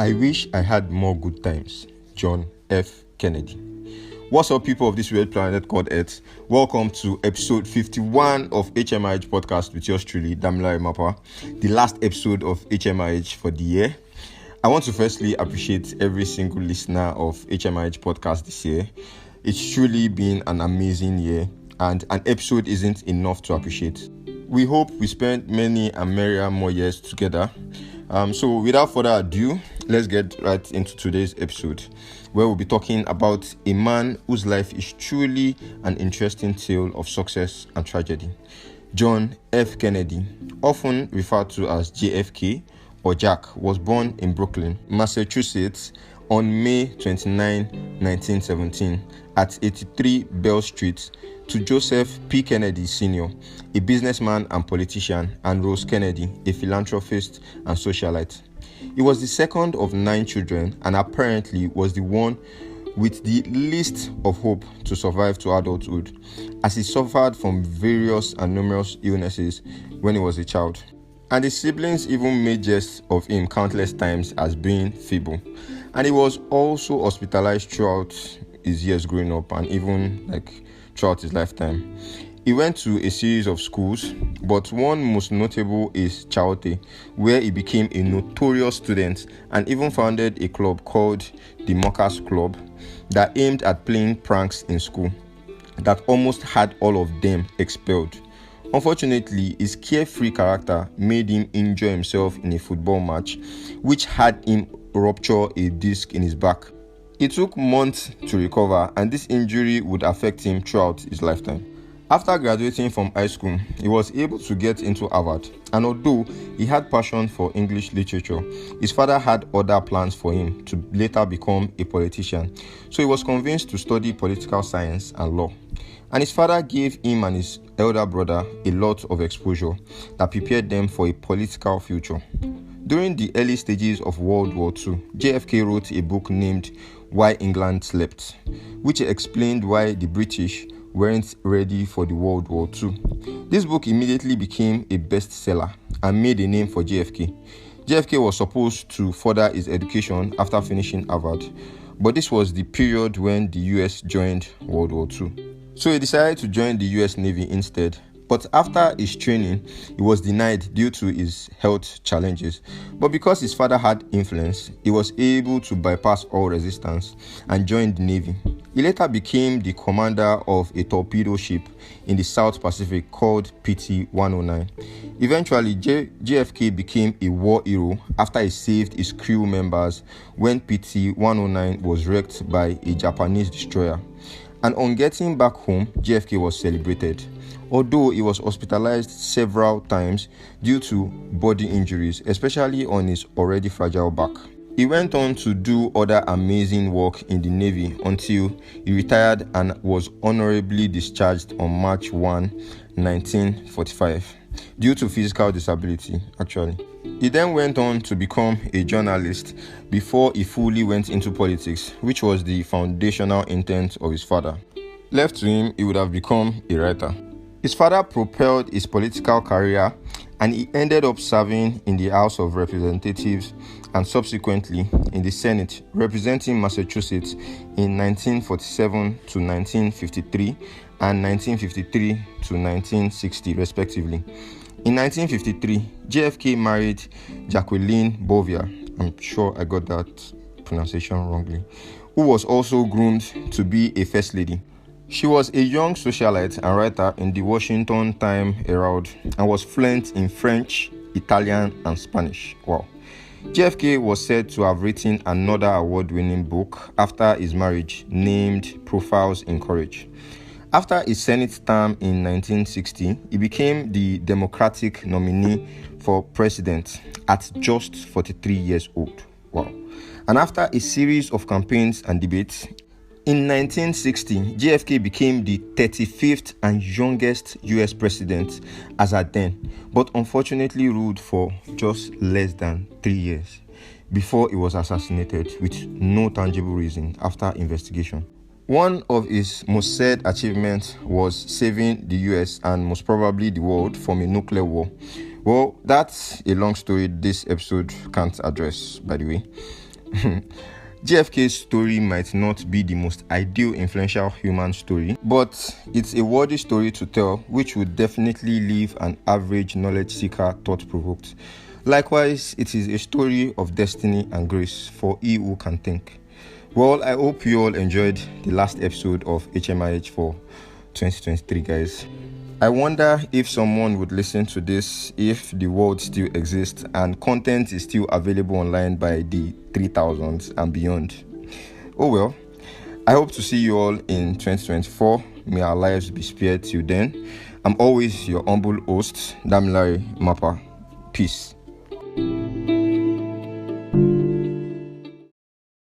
I wish I had more good times. John F. Kennedy. What's up, people of this weird planet called Earth? Welcome to episode 51 of HMIH podcast with yours truly, Damila Imapa, the last episode of HMIH for the year. I want to firstly appreciate every single listener of HMIH podcast this year. It's truly been an amazing year, and an episode isn't enough to appreciate. We hope we spend many and merrier more years together. So without further ado, let's get right into today's episode, where we'll be talking about a man whose life is truly an interesting tale of success and tragedy. John F. Kennedy, often referred to as JFK or Jack, was born in Brooklyn, Massachusetts on May 29, 1917 at 83 Bell Street to Joseph P. Kennedy Sr., a businessman and politician, and Rose Kennedy, a philanthropist and socialite. He was the second of 9 children and apparently was the one with the least of hope to survive to adulthood, as he suffered from various and numerous illnesses when he was a child. And his siblings even made jests of him countless times as being feeble. And he was also hospitalized throughout his years growing up and even throughout his lifetime. He went to a series of schools, but one most notable is Chaote, where he became a notorious student and even founded a club called the Mockers Club that aimed at playing pranks in school that almost had all of them expelled. Unfortunately, his carefree character made him injure himself in a football match, which had him rupture a disc in his back. It took months to recover, and this injury would affect him throughout his lifetime. After graduating from high school, he was able to get into Harvard, and although he had passion for English literature, his father had other plans for him to later become a politician, so he was convinced to study political science and law. And his father gave him and his elder brother a lot of exposure that prepared them for a political future. During the early stages of World War II, JFK wrote a book named Why England Slept, which explained why the British weren't ready for the World War II. This book immediately became a bestseller and made a name for JFK. JFK was supposed to further his education after finishing Harvard, but this was the period when the US joined World War II. So he decided to join the US Navy instead. But after his training, he was denied due to his health challenges. But because his father had influence, he was able to bypass all resistance and join the Navy. He later became the commander of a torpedo ship in the South Pacific called PT-109. Eventually, JFK became a war hero after he saved his crew members when PT-109 was wrecked by a Japanese destroyer. And on getting back home, JFK was celebrated, although he was hospitalized several times due to body injuries, especially on his already fragile back. He went on to do other amazing work in the Navy until he retired and was honorably discharged on March 1, 1945, due to physical disability, actually. He then went on to become a journalist before he fully went into politics, which was the foundational intent of his father. Left to him, he would have become a writer. His father propelled his political career, and he ended up serving in the House of Representatives and subsequently in the Senate, representing Massachusetts in 1947 to 1953 and 1953 to 1960, respectively. In 1953, JFK married Jacqueline Bouvier, I'm sure I got that pronunciation wrongly, who was also groomed to be a first lady. She was a young socialite and writer in the Washington Times-Herald and was fluent in French, Italian, and Spanish. Wow. JFK was said to have written another award-winning book after his marriage named Profiles in Courage. After his Senate term in 1960, he became the Democratic nominee for president at just 43 years old. Wow. And after a series of campaigns and debates, in 1960, JFK became the 35th and youngest US president as at then, but unfortunately ruled for just less than 3 years before he was assassinated with no tangible reason after investigation. One of his most said achievements was saving the US and most probably the world from a nuclear war. Well, that's a long story this episode can't address, by the way. JFK's story might not be the most ideal influential human story, but it's a worthy story to tell, which would definitely leave an average knowledge seeker thought-provoked. Likewise, it is a story of destiny and grace for he who can think. Well, I hope you all enjoyed the last episode of HMIH for 2023, guys. I wonder if someone would listen to this if the world still exists and content is still available online by the 3000s and beyond. Oh well, I hope to see you all in 2024. May our lives be spared till then. I'm always your humble host, Damilare Mapa. Peace.